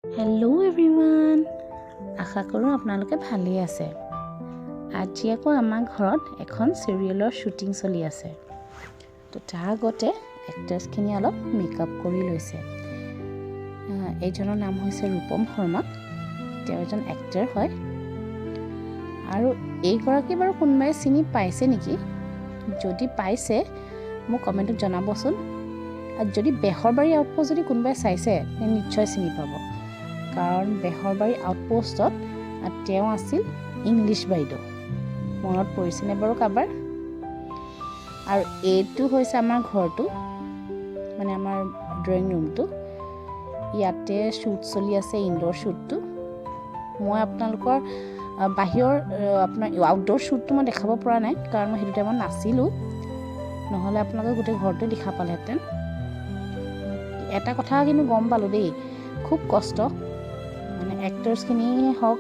Hello' everyone, আশা কৰোঁ আপোনালোকে ভালেই আছে। আজি আকৌ আমাৰ ঘৰত এখন চিৰিয়েলৰ শ্বুটিং চলি আছে। তো তাৰ আগতে এক্ট্ৰেছখিনি অলপ মেকআপ কৰি লৈছে। এইজনৰ নাম হৈছে ৰূপম শৰ্মা। তেওঁ এজন এক্টৰ হয়। আৰু এইগৰাকী বাৰু কোনোবাই চিনি পাইছে নেকি? যদি পাইছে মোক কমেণ্টত জনাবচোন। আৰু যদি বেহৰবাৰী আউটপোষ্ট যদি কোনোবাই চাইছে নিশ্চয় চিনি পাব, কাৰণ বেহৰবাৰী আউটপোষ্টত তেওঁ আছিল ইংলিছ বাইদেউ। মনত পৰিছেনে বাৰু কাৰোবাৰ? আৰু এইটো হৈছে আমাৰ ঘৰটো, মানে আমাৰ ড্ৰয়িং ৰুমটো। ইয়াতে শ্বুট চলি আছে, ইনডোৰ শ্বুটটো। মই আপোনালোকৰ বাহিৰৰ আপোনাৰ আউটডোৰ শ্বুটটো মই দেখাব পৰা নাই, কাৰণ মই সেইটো টাইমত নাছিলোঁ। নহ'লে আপোনালোকে গোটেই ঘৰটো দেখা পালেহেঁতেন। এটা কথা কিন্তু গম পালোঁ দেই, খুব কষ্ট। মানে এক্টৰ্ছখিনিয়ে হওক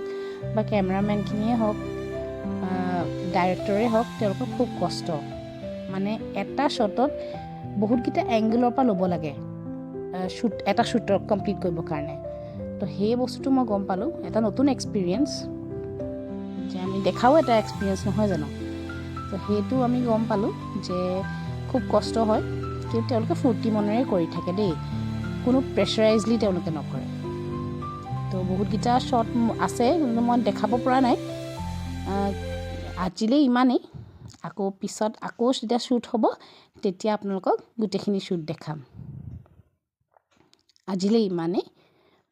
বা কেমেৰামেনখিনিয়ে হওক, ডাইৰেক্টৰে হওক, তেওঁলোকৰ খুব কষ্ট। মানে এটা শ্বটত বহুতকেইটা এংগেলৰ পৰা ল'ব লাগে এটা শ্বুটৰ কমপ্লিট কৰিবৰ কাৰণে। তো সেই বস্তুটো মই গম পালোঁ, এটা নতুন এক্সপিৰিয়েঞ্চ, যে আমি দেখাও এটা এক্সপিৰিয়েঞ্চ নহয় জানো। তো সেইটো আমি গম পালোঁ যে খুব কষ্ট হয়, কিন্তু তেওঁলোকে ফূৰ্তি মনেৰে কৰি থাকে দেই, কোনো প্ৰেছাৰাইজলি তেওঁলোকে নকৰে। তো বহুতকেইটা শ্বট আছে, কিন্তু মই দেখাব পৰা নাই। আজিলৈ ইমানেই। আকৌ পিছত যেতিয়া শ্বুট হ'ব তেতিয়া আপোনালোকক গোটেইখিনি শ্বুট দেখাম। আজিলৈ ইমানেই।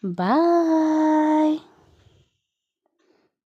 বাই।